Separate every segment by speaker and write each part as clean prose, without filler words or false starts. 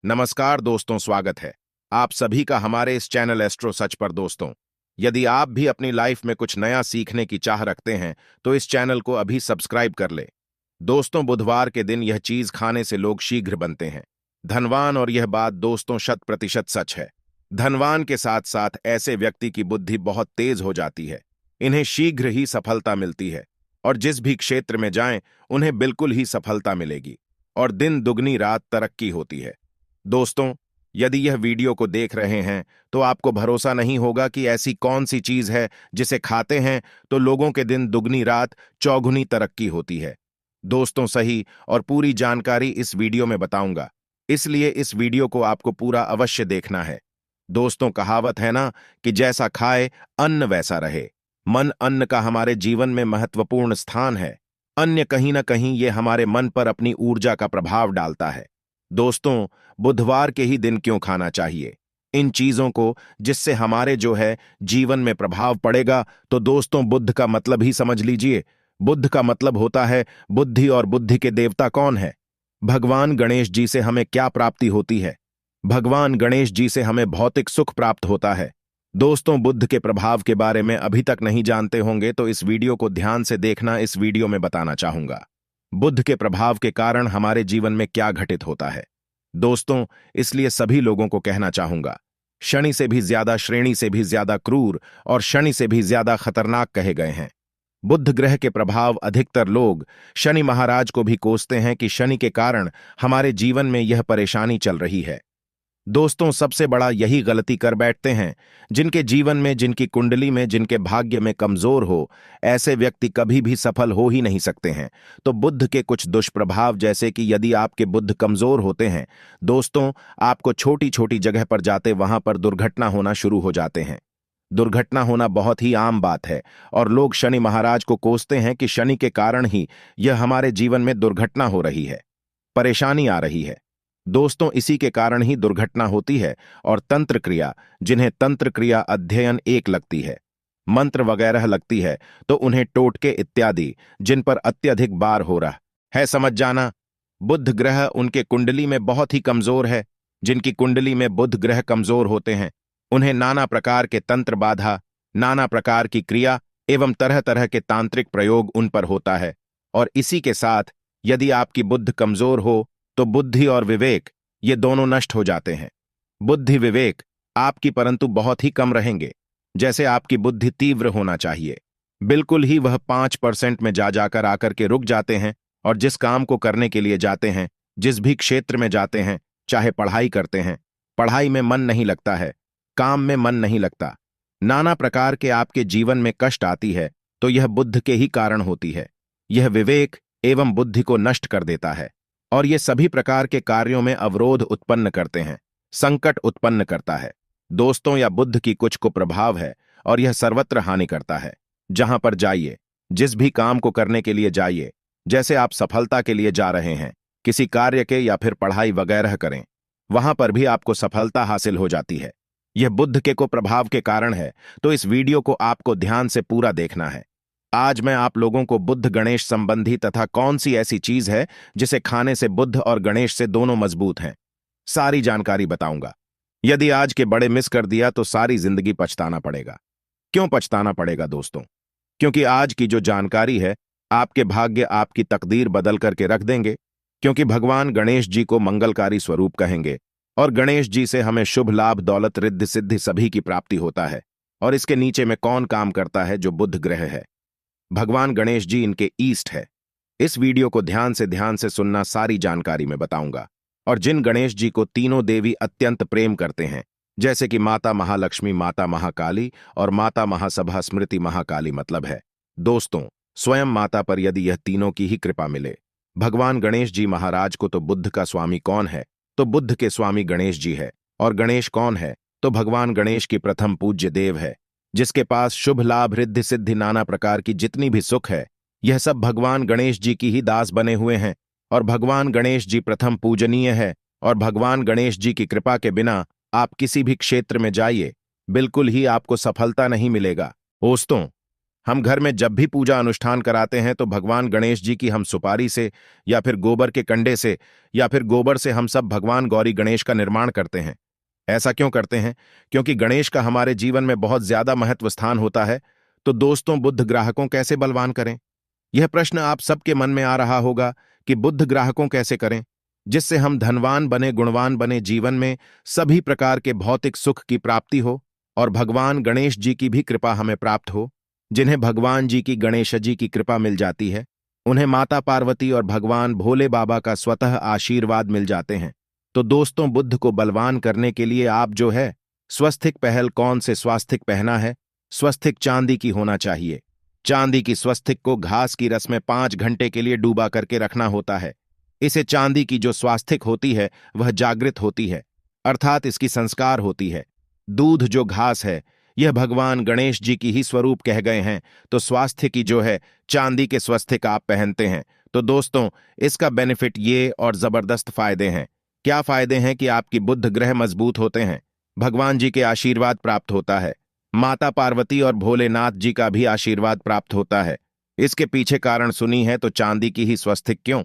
Speaker 1: नमस्कार दोस्तों, स्वागत है आप सभी का हमारे इस चैनल एस्ट्रो सच पर। दोस्तों, यदि आप भी अपनी लाइफ में कुछ नया सीखने की चाह रखते हैं तो इस चैनल को अभी सब्सक्राइब कर ले। दोस्तों, बुधवार के दिन यह चीज खाने से लोग शीघ्र बनते हैं धनवान, और यह बात दोस्तों 100% सच है। धनवान के साथ साथ ऐसे व्यक्ति की बुद्धि बहुत तेज हो जाती है, इन्हें शीघ्र ही सफलता मिलती है और जिस भी क्षेत्र में जाएं उन्हें बिल्कुल ही सफलता मिलेगी और दिन दुगनी रात तरक्की होती है। दोस्तों, यदि यह वीडियो को देख रहे हैं तो आपको भरोसा नहीं होगा कि ऐसी कौन सी चीज है जिसे खाते हैं तो लोगों के दिन दुगनी रात चौगुनी तरक्की होती है। दोस्तों, सही और पूरी जानकारी इस वीडियो में बताऊंगा, इसलिए इस वीडियो को आपको पूरा अवश्य देखना है। दोस्तों, कहावत है ना कि जैसा खाए अन्न वैसा रहे। मन अन्न का हमारे जीवन में महत्वपूर्ण स्थान है। अन्य कहीं ना कहीं ये हमारे मन पर अपनी ऊर्जा का प्रभाव डालता है। दोस्तों, बुधवार के ही दिन क्यों खाना चाहिए इन चीजों को जिससे हमारे जो है जीवन में प्रभाव पड़ेगा? तो दोस्तों, बुद्ध का मतलब ही समझ लीजिए। बुद्ध का मतलब होता है बुद्धि, और बुद्धि के देवता कौन है? भगवान गणेश जी से हमें क्या प्राप्ति होती है? भगवान गणेश जी से हमें भौतिक सुख प्राप्त होता है। दोस्तों, बुद्ध के प्रभाव के बारे में अभी तक नहीं जानते होंगे तो इस वीडियो को ध्यान से देखना। इस वीडियो में बताना चाहूंगा बुद्ध के प्रभाव के कारण हमारे जीवन में क्या घटित होता है। दोस्तों, इसलिए सभी लोगों को कहना चाहूंगा, शनि से भी ज्यादा, श्रेणी से भी ज्यादा क्रूर और शनि से भी ज्यादा खतरनाक कहे गए हैं। बुध ग्रह के प्रभाव अधिकतर लोग शनि महाराज को भी कोसते हैं कि शनि के कारण हमारे जीवन में यह परेशानी चल रही है। दोस्तों, सबसे बड़ा यही गलती कर बैठते हैं जिनके जीवन में, जिनकी कुंडली में, जिनके भाग्य में कमजोर हो, ऐसे व्यक्ति कभी भी सफल हो ही नहीं सकते हैं। तो बुद्ध के कुछ दुष्प्रभाव, जैसे कि यदि आपके बुद्ध कमजोर होते हैं दोस्तों, आपको छोटी छोटी जगह पर जाते वहां पर दुर्घटना होना शुरू हो जाते हैं। दुर्घटना होना बहुत ही आम बात है और लोग शनि महाराज को कोसते हैं कि शनि के कारण ही यह हमारे जीवन में दुर्घटना हो रही है, परेशानी आ रही है। दोस्तों, इसी के कारण ही दुर्घटना होती है। और तंत्र क्रिया, जिन्हें तंत्र क्रिया अध्ययन एक लगती है, मंत्र वगैरह लगती है, तो उन्हें टोटके इत्यादि जिन पर अत्यधिक बार हो रहा है, समझ जाना। बुध ग्रह उनके कुंडली में बहुत ही कमजोर है। जिनकी कुंडली में बुध ग्रह कमजोर होते हैं उन्हें नाना प्रकार के तंत्र बाधा, नाना प्रकार की क्रिया एवं तरह तरह के तांत्रिक प्रयोग उन पर होता है। और इसी के साथ यदि आपकी बुद्ध कमजोर हो तो बुद्धि और विवेक ये दोनों नष्ट हो जाते हैं। बुद्धि विवेक आपकी परंतु बहुत ही कम रहेंगे। जैसे आपकी बुद्धि तीव्र होना चाहिए, बिल्कुल ही वह 5% में जा जाकर आकर के रुक जाते हैं। और जिस काम को करने के लिए जाते हैं, जिस भी क्षेत्र में जाते हैं, चाहे पढ़ाई करते हैं, पढ़ाई में मन नहीं लगता है, काम में मन नहीं लगता, नाना प्रकार के आपके जीवन में कष्ट आती है, तो यह बुद्ध के ही कारण होती है। यह विवेक एवं बुद्धि को नष्ट कर देता है और ये सभी प्रकार के कार्यों में अवरोध उत्पन्न करते हैं, संकट उत्पन्न करता है। दोस्तों, यह बुद्ध की कुछ कुप्रभाव है और यह सर्वत्र हानि करता है। जहां पर जाइए, जिस भी काम को करने के लिए जाइए, जैसे आप सफलता के लिए जा रहे हैं, किसी कार्य के या फिर पढ़ाई वगैरह करें, वहां पर भी आपको सफलता हासिल हो जाती है। यह बुद्ध के कुप्रभाव के कारण है। तो इस वीडियो को आपको ध्यान से पूरा देखना है। आज मैं आप लोगों को बुद्ध गणेश संबंधी तथा कौन सी ऐसी चीज है जिसे खाने से बुद्ध और गणेश से दोनों मजबूत हैं, सारी जानकारी बताऊंगा। यदि आज के बड़े मिस कर दिया तो सारी जिंदगी पछताना पड़ेगा। क्यों पछताना पड़ेगा दोस्तों? क्योंकि आज की जो जानकारी है आपके भाग्य, आपकी तकदीर बदल करके रख देंगे। क्योंकि भगवान गणेश जी को मंगलकारी स्वरूप कहेंगे और गणेश जी से हमें शुभ लाभ, दौलत, रिद्धि सिद्धि सभी की प्राप्ति होता है। और इसके नीचे में कौन काम करता है? जो बुध ग्रह है, भगवान गणेश जी इनके ईस्ट है। इस वीडियो को ध्यान से सुनना, सारी जानकारी में बताऊंगा। और जिन गणेश जी को तीनों देवी अत्यंत प्रेम करते हैं, जैसे कि माता महालक्ष्मी, माता महाकाली और माता महासभा स्मृति महाकाली, मतलब है दोस्तों स्वयं माता पर यदि यह तीनों की ही कृपा मिले। भगवान गणेश जी महाराज को तो बुद्ध का स्वामी कौन है? तो बुद्ध के स्वामी गणेश जी है। और गणेश कौन है? तो भगवान गणेश की प्रथम पूज्य देव है, जिसके पास शुभ लाभ, रिद्धि सिद्धि, नाना प्रकार की जितनी भी सुख है, यह सब भगवान गणेश जी की ही दास बने हुए हैं। और भगवान गणेश जी प्रथम पूजनीय है। और भगवान गणेश जी की कृपा के बिना आप किसी भी क्षेत्र में जाइए, बिल्कुल ही आपको सफलता नहीं मिलेगा। दोस्तों, हम घर में जब भी पूजा अनुष्ठान कराते हैं तो भगवान गणेश जी की हम सुपारी से या फिर गोबर के कंडे से या फिर गोबर से हम सब भगवान गौरी गणेश का निर्माण करते हैं। ऐसा क्यों करते हैं? क्योंकि गणेश का हमारे जीवन में बहुत ज्यादा महत्व स्थान होता है। तो दोस्तों, बुद्ध ग्राहकों कैसे बलवान करें? यह प्रश्न आप सबके मन में आ रहा होगा कि बुद्ध ग्राहकों कैसे करें जिससे हम धनवान बने, गुणवान बने, जीवन में सभी प्रकार के भौतिक सुख की प्राप्ति हो और भगवान गणेश जी की भी कृपा हमें प्राप्त हो। जिन्हें भगवान जी की, गणेश जी की कृपा मिल जाती है, उन्हें माता पार्वती और भगवान भोले बाबा का स्वतः आशीर्वाद मिल जाते हैं। तो दोस्तों, बुद्ध को बलवान करने के लिए आप जो है स्वस्तिक पहल कौन से स्वास्तिक पहना है? स्वस्तिक चांदी की होना चाहिए। चांदी की स्वस्तिक को घास की रस में 5 घंटे के लिए डूबा करके रखना होता है। इसे चांदी की जो स्वास्तिक होती है वह जागृत होती है, अर्थात इसकी संस्कार होती है। दूध जो घास है यह भगवान गणेश जी की ही स्वरूप कह गए हैं। तो स्वास्थ्य की जो है चांदी के स्वस्तिक आप पहनते हैं। तो दोस्तों, इसका बेनिफिट ये और जबरदस्त फायदे हैं। क्या फायदे हैं? कि आपकी बुद्ध ग्रह मजबूत होते हैं, भगवान जी के आशीर्वाद प्राप्त होता है, माता पार्वती और भोलेनाथ जी का भी आशीर्वाद प्राप्त होता है। इसके पीछे कारण सुनी है तो चांदी की ही स्वस्तिक क्यों?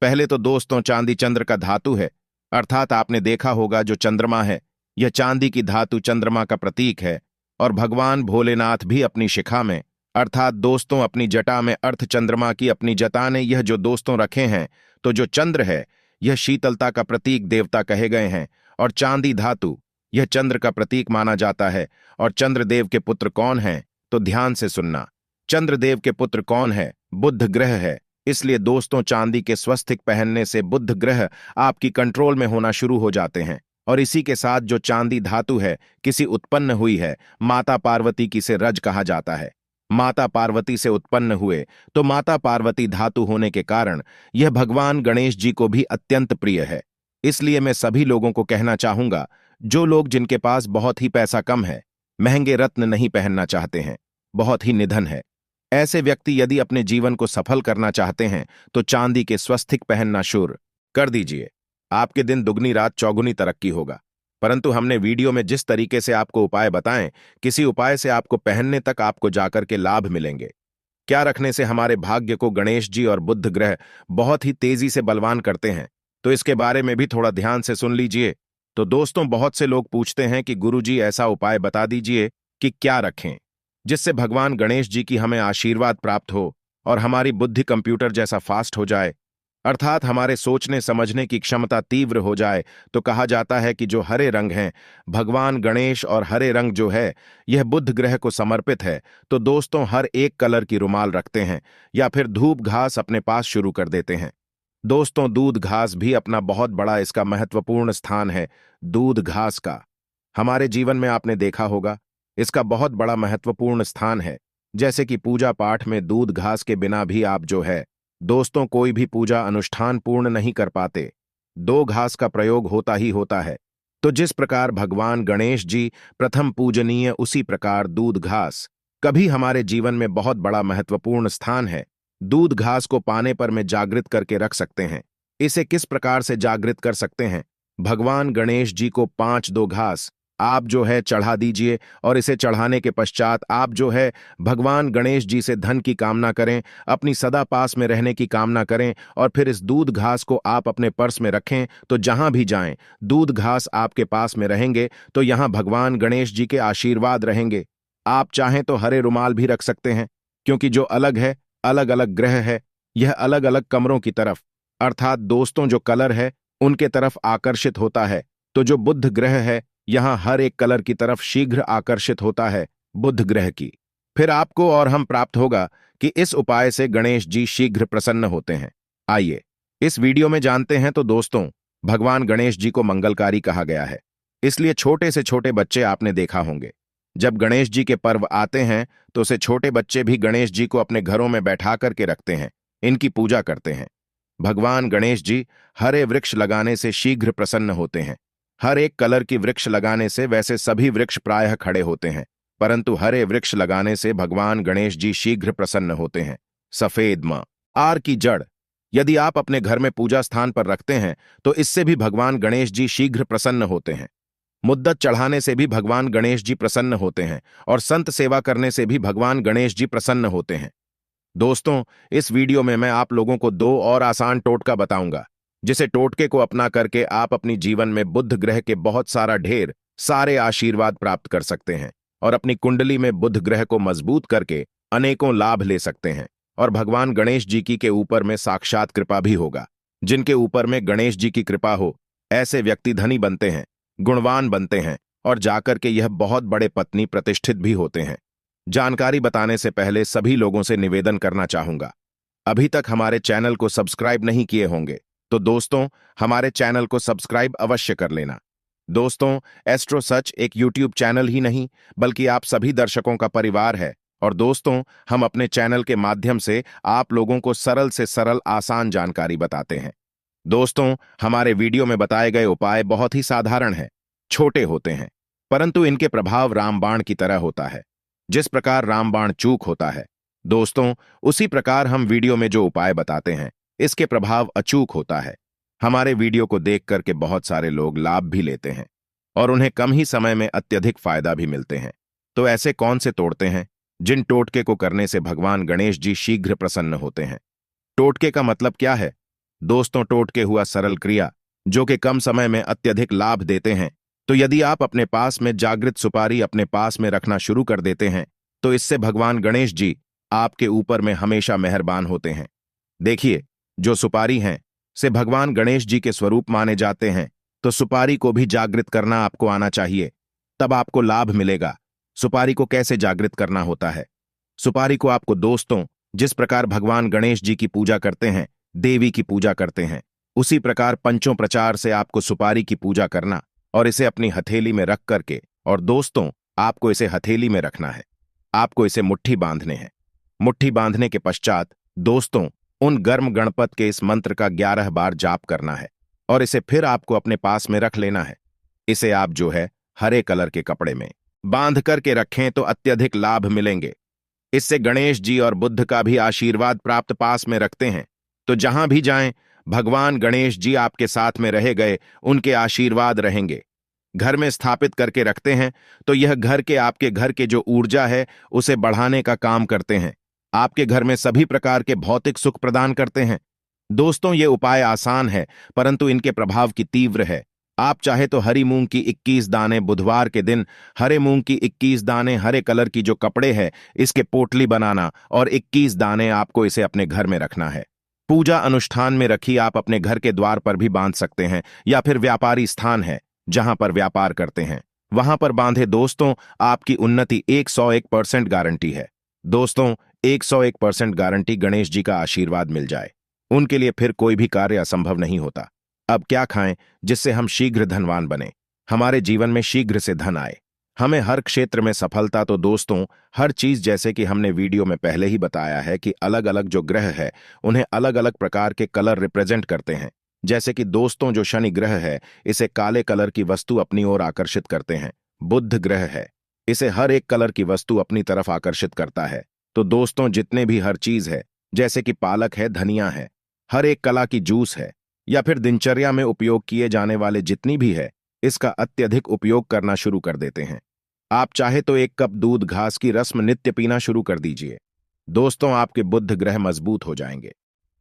Speaker 1: पहले तो दोस्तों, चांदी चंद्र का धातु है, अर्थात आपने देखा होगा जो चंद्रमा है यह चांदी की धातु चंद्रमा का प्रतीक है। और भगवान भोलेनाथ भी अपनी शिखा में, अर्थात दोस्तों अपनी जटा में अर्थ चंद्रमा की अपनी जटा ने यह जो दोस्तों रखे हैं, तो जो चंद्र है यह शीतलता का प्रतीक देवता कहे गए हैं और चांदी धातु यह चंद्र का प्रतीक माना जाता है। और चंद्रदेव के पुत्र कौन हैं? तो ध्यान से सुनना, चंद्रदेव के पुत्र कौन है? बुद्ध ग्रह है। इसलिए दोस्तों, चांदी के स्वस्तिक पहनने से बुद्ध ग्रह आपकी कंट्रोल में होना शुरू हो जाते हैं। और इसी के साथ जो चांदी धातु है किसी उत्पन्न हुई है, माता पार्वती की से रज कहा जाता है। माता पार्वती से उत्पन्न हुए तो माता पार्वती धातु होने के कारण यह भगवान गणेश जी को भी अत्यंत प्रिय है। इसलिए मैं सभी लोगों को कहना चाहूंगा, जो लोग जिनके पास बहुत ही पैसा कम है, महंगे रत्न नहीं पहनना चाहते हैं, बहुत ही निधन है, ऐसे व्यक्ति यदि अपने जीवन को सफल करना चाहते हैं तो चांदी के स्वस्तिक पहनना शुरू कर दीजिए। आपके दिन दुगनी रात चौगुनी तरक्की होगा। परंतु हमने वीडियो में जिस तरीके से आपको उपाय बताएं, किसी उपाय से आपको पहनने तक आपको जाकर के लाभ मिलेंगे। क्या रखने से हमारे भाग्य को गणेश जी और बुद्ध ग्रह बहुत ही तेजी से बलवान करते हैं, तो इसके बारे में भी थोड़ा ध्यान से सुन लीजिए। तो दोस्तों, बहुत से लोग पूछते हैं कि गुरुजी ऐसा उपाय बता दीजिए कि क्या रखें जिससे भगवान गणेश जी की हमें आशीर्वाद प्राप्त हो और हमारी बुद्धि कंप्यूटर जैसा फास्ट हो जाए, अर्थात हमारे सोचने समझने की क्षमता तीव्र हो जाए। तो कहा जाता है कि जो हरे रंग हैं, भगवान गणेश और हरे रंग जो है यह बुद्ध ग्रह को समर्पित है। तो दोस्तों, हर एक कलर की रुमाल रखते हैं या फिर धूप घास अपने पास शुरू कर देते हैं। दोस्तों, दूध घास भी अपना बहुत बड़ा इसका महत्वपूर्ण स्थान है। दूध घास का हमारे जीवन में आपने देखा होगा, इसका बहुत बड़ा महत्वपूर्ण स्थान है। जैसे कि पूजा पाठ में दूध घास के बिना भी आप जो है दोस्तों कोई भी पूजा अनुष्ठान पूर्ण नहीं कर पाते। दो घास का प्रयोग होता ही होता है। तो जिस प्रकार भगवान गणेश जी प्रथम पूजनीय, उसी प्रकार दूध घास कभी हमारे जीवन में बहुत बड़ा महत्वपूर्ण स्थान है। दूध घास को पाने पर में जागृत करके रख सकते हैं। इसे किस प्रकार से जागृत कर सकते हैं? भगवान गणेश जी को 5 दो घास आप जो है चढ़ा दीजिए और इसे चढ़ाने के पश्चात आप जो है भगवान गणेश जी से धन की कामना करें, अपनी सदा पास में रहने की कामना करें और फिर इस दूध घास को आप अपने पर्स में रखें। तो जहां भी जाएं, दूध घास आपके पास में रहेंगे तो यहां भगवान गणेश जी के आशीर्वाद रहेंगे। आप चाहें तो हरे रुमाल भी रख सकते हैं, क्योंकि जो अलग है, अलग अलग ग्रह है, यह अलग अलग कमरों की तरफ, अर्थात दोस्तों जो कलर है उनके तरफ आकर्षित होता है। तो जो बुद्ध ग्रह है यहां हर एक कलर की तरफ शीघ्र आकर्षित होता है बुद्ध ग्रह की। फिर आपको और हम प्राप्त होगा कि इस उपाय से गणेश जी शीघ्र प्रसन्न होते हैं। आइए इस वीडियो में जानते हैं। तो दोस्तों, भगवान गणेश जी को मंगलकारी कहा गया है, इसलिए छोटे से छोटे बच्चे आपने देखा होंगे, जब गणेश जी के पर्व आते हैं तो उसे छोटे बच्चे भी गणेश जी को अपने घरों में बैठा करके रखते हैं, इनकी पूजा करते हैं। भगवान गणेश जी हरे वृक्ष लगाने से शीघ्र प्रसन्न होते हैं। हर एक कलर की वृक्ष लगाने से वैसे सभी वृक्ष प्रायः खड़े होते हैं, परंतु हरे वृक्ष लगाने से भगवान गणेश जी शीघ्र प्रसन्न होते हैं। सफेद मां आर की जड़ यदि आप अपने घर में पूजा स्थान पर रखते हैं तो इससे भी भगवान गणेश जी शीघ्र प्रसन्न होते हैं। मुद्दत चढ़ाने से भी भगवान गणेश जी प्रसन्न होते हैं और संत सेवा करने से भी भगवान गणेश जी प्रसन्न होते हैं। दोस्तों, इस वीडियो में मैं आप लोगों को दो और आसान टोटका बताऊंगा, जिसे टोटके को अपना करके आप अपनी जीवन में बुध ग्रह के बहुत ढेर सारे आशीर्वाद प्राप्त कर सकते हैं और अपनी कुंडली में बुध ग्रह को मजबूत करके अनेकों लाभ ले सकते हैं। और भगवान गणेश जी की के ऊपर में साक्षात कृपा भी होगा। जिनके ऊपर में गणेश जी की कृपा हो, ऐसे व्यक्ति धनी बनते हैं, गुणवान बनते हैं और जाकर के यह बहुत बड़े पत्नी प्रतिष्ठित भी होते हैं। जानकारी बताने से पहले सभी लोगों से निवेदन करना चाहूंगा, अभी तक हमारे चैनल को सब्सक्राइब नहीं किए होंगे तो दोस्तों हमारे चैनल को सब्सक्राइब अवश्य कर लेना। दोस्तों, एस्ट्रो सच एक यूट्यूब चैनल ही नहीं बल्कि आप सभी दर्शकों का परिवार है और दोस्तों हम अपने चैनल के माध्यम से आप लोगों को सरल से सरल आसान जानकारी बताते हैं। दोस्तों, हमारे वीडियो में बताए गए उपाय बहुत ही साधारण हैं, छोटे होते हैं, परंतु इनके प्रभाव रामबाण की तरह होता है। जिस प्रकार रामबाण चूक होता है दोस्तों, उसी प्रकार हम वीडियो में जो उपाय बताते हैं इसके प्रभाव अचूक होता है। हमारे वीडियो को देख करके बहुत सारे लोग लाभ भी लेते हैं और उन्हें कम ही समय में अत्यधिक फायदा भी मिलते हैं। तो ऐसे कौन से तोड़ते हैं जिन टोटके को करने से भगवान गणेश जी शीघ्र प्रसन्न होते हैं? टोटके का मतलब क्या है दोस्तों? टोटके हुआ सरल क्रिया जो कि कम समय में अत्यधिक लाभ देते हैं। तो यदि आप अपने पास में जागृत सुपारी अपने पास में रखना शुरू कर देते हैं तो इससे भगवान गणेश जी आपके ऊपर में हमेशा मेहरबान होते हैं। देखिए, जो सुपारी हैं से भगवान गणेश जी के स्वरूप माने जाते हैं, तो सुपारी को भी जागृत करना आपको आना चाहिए, तब आपको लाभ मिलेगा। सुपारी को कैसे जागृत करना होता है? सुपारी को आपको दोस्तों जिस प्रकार भगवान गणेश जी की पूजा करते हैं, देवी की पूजा करते हैं, उसी प्रकार पंचों प्रचार से आपको सुपारी की पूजा करना और इसे अपनी हथेली में रख करके, और दोस्तों आपको इसे हथेली में रखना है, आपको इसे मुट्ठी बांधने हैं। मुट्ठी बांधने के पश्चात दोस्तों उन गर्म गणपत के इस मंत्र का 11 बार जाप करना है और इसे फिर आपको अपने पास में रख लेना है। इसे आप जो है हरे कलर के कपड़े में बांध करके रखें तो अत्यधिक लाभ मिलेंगे। इससे गणेश जी और बुद्ध का भी आशीर्वाद प्राप्त पास में रखते हैं, तो जहां भी जाएं भगवान गणेश जी आपके साथ में रहे गए, उनके आशीर्वाद रहेंगे। घर में स्थापित करके रखते हैं तो यह घर के आपके घर के जो ऊर्जा है उसे बढ़ाने का काम करते हैं, आपके घर में सभी प्रकार के भौतिक सुख प्रदान करते हैं। दोस्तों, ये उपाय आसान है परंतु इनके प्रभाव की तीव्र है। आप चाहे तो हरी मूंग की 21 दाने बुधवार के दिन, हरे मूंग की 21 दाने हरे कलर की जो कपड़े है इसके पोटली बनाना और 21 दाने आपको इसे अपने घर में रखना है। पूजा अनुष्ठान में रखी आप अपने घर के द्वार पर भी बांध सकते हैं या फिर व्यापारी स्थान है जहां पर व्यापार करते हैं वहां पर बांधे। दोस्तों, आपकी उन्नति 101% गारंटी है। दोस्तों, 101% गारंटी गणेश जी का आशीर्वाद मिल जाए, उनके लिए फिर कोई भी कार्य असंभव नहीं होता। अब क्या खाएं जिससे हम शीघ्र धनवान बने, हमारे जीवन में शीघ्र से धन आए, हमें हर क्षेत्र में सफलता? तो दोस्तों हर चीज जैसे कि हमने वीडियो में पहले ही बताया है कि अलग अलग जो ग्रह है उन्हें अलग अलग प्रकार के कलर रिप्रेजेंट करते हैं। जैसे कि दोस्तों जो शनि ग्रह है इसे काले कलर की वस्तु अपनी ओर आकर्षित करते हैं। बुध ग्रह है, इसे हर एक कलर की वस्तु अपनी तरफ आकर्षित करता है। तो दोस्तों जितने भी हर चीज है, जैसे कि पालक है, धनिया है, हर एक कला की जूस है या फिर दिनचर्या में उपयोग किए जाने वाले जितनी भी है, इसका अत्यधिक उपयोग करना शुरू कर देते हैं। आप चाहे तो 1 कप दूध घास की रस्म नित्य पीना शुरू कर दीजिए। दोस्तों, आपके बुध ग्रह मजबूत हो जाएंगे,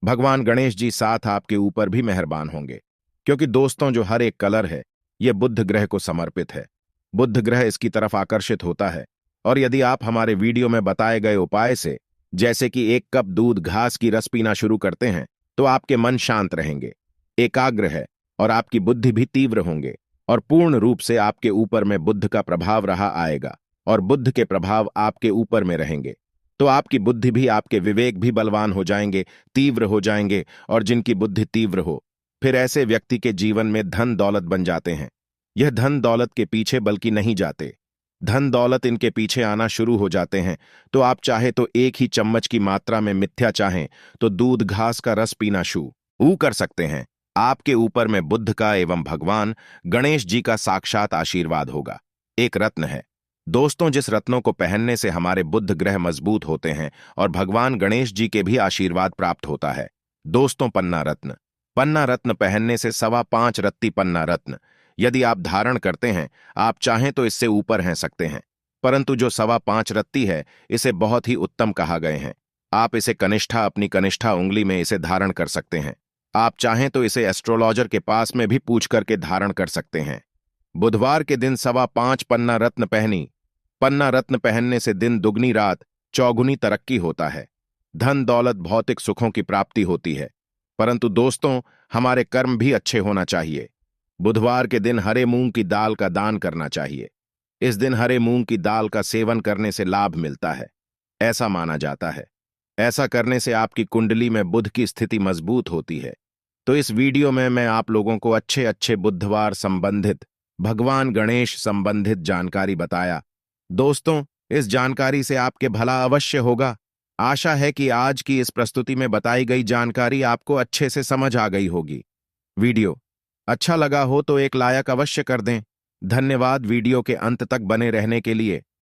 Speaker 1: भगवान गणेश जी साथ आपके ऊपर भी मेहरबान होंगे, क्योंकि दोस्तों जो हर एक कलर है यह बुध ग्रह को समर्पित है। बुध ग्रह इसकी तरफ आकर्षित होता है और यदि आप हमारे वीडियो में बताए गए उपाय से जैसे कि 1 कप दूध घास की रस पीना शुरू करते हैं तो आपके मन शांत रहेंगे, एकाग्र है और आपकी बुद्धि भी तीव्र होंगे और पूर्ण रूप से आपके ऊपर में बुद्ध का प्रभाव रहा आएगा और बुद्ध के प्रभाव आपके ऊपर में रहेंगे। तो आपकी बुद्धि भी, आपके विवेक भी बलवान हो जाएंगे, तीव्र हो जाएंगे। और जिनकी बुद्धि तीव्र हो फिर ऐसे व्यक्ति के जीवन में धन दौलत बन जाते हैं। यह धन दौलत के पीछे बल्कि नहीं जाते, धन दौलत इनके पीछे आना शुरू हो जाते हैं। तो आप चाहे तो 1 ही चम्मच की मात्रा में मिथ्या चाहें तो दूध घास का रस पीना शुरू कर सकते हैं। आपके ऊपर में बुद्ध का एवं भगवान गणेश जी का साक्षात आशीर्वाद होगा। एक रत्न है दोस्तों, जिस रत्नों को पहनने से हमारे बुध ग्रह मजबूत होते हैं और भगवान गणेश जी के भी आशीर्वाद प्राप्त होता है। दोस्तों, पन्ना रत्न। पन्ना रत्न पहनने से 5.25 रत्ती पन्ना रत्न यदि आप धारण करते हैं, आप चाहें तो इससे ऊपर हैं सकते हैं, परंतु जो 5.25 रत्ती है, इसे बहुत ही उत्तम कहा गए हैं। आप इसे कनिष्ठा अपनी कनिष्ठा उंगली में इसे धारण कर सकते हैं। आप चाहें तो इसे एस्ट्रोलॉजर के पास में भी पूछ करके धारण कर सकते हैं। बुधवार के दिन 5.25 पन्ना रत्न पहनी। पन्ना रत्न पहनने से दिन दुगनी रात चौगुनी तरक्की होता है। धन दौलत भौतिक सुखों की प्राप्ति होती है। परंतु दोस्तों, हमारे कर्म भी अच्छे होना चाहिए। बुधवार के दिन हरे मूंग की दाल का दान करना चाहिए। इस दिन हरे मूंग की दाल का सेवन करने से लाभ मिलता है, ऐसा माना जाता है। ऐसा करने से आपकी कुंडली में बुध की स्थिति मजबूत होती है। तो इस वीडियो में मैं आप लोगों को अच्छे अच्छे बुधवार संबंधित, भगवान गणेश संबंधित जानकारी बताया। दोस्तों, इस जानकारी से आपके भला अवश्य होगा। आशा है कि आज की इस प्रस्तुति में बताई गई जानकारी आपको अच्छे से समझ आ गई होगी। वीडियो अच्छा लगा हो तो एक लाइक अवश्य कर दें। धन्यवाद वीडियो के अंत तक बने रहने के लिए।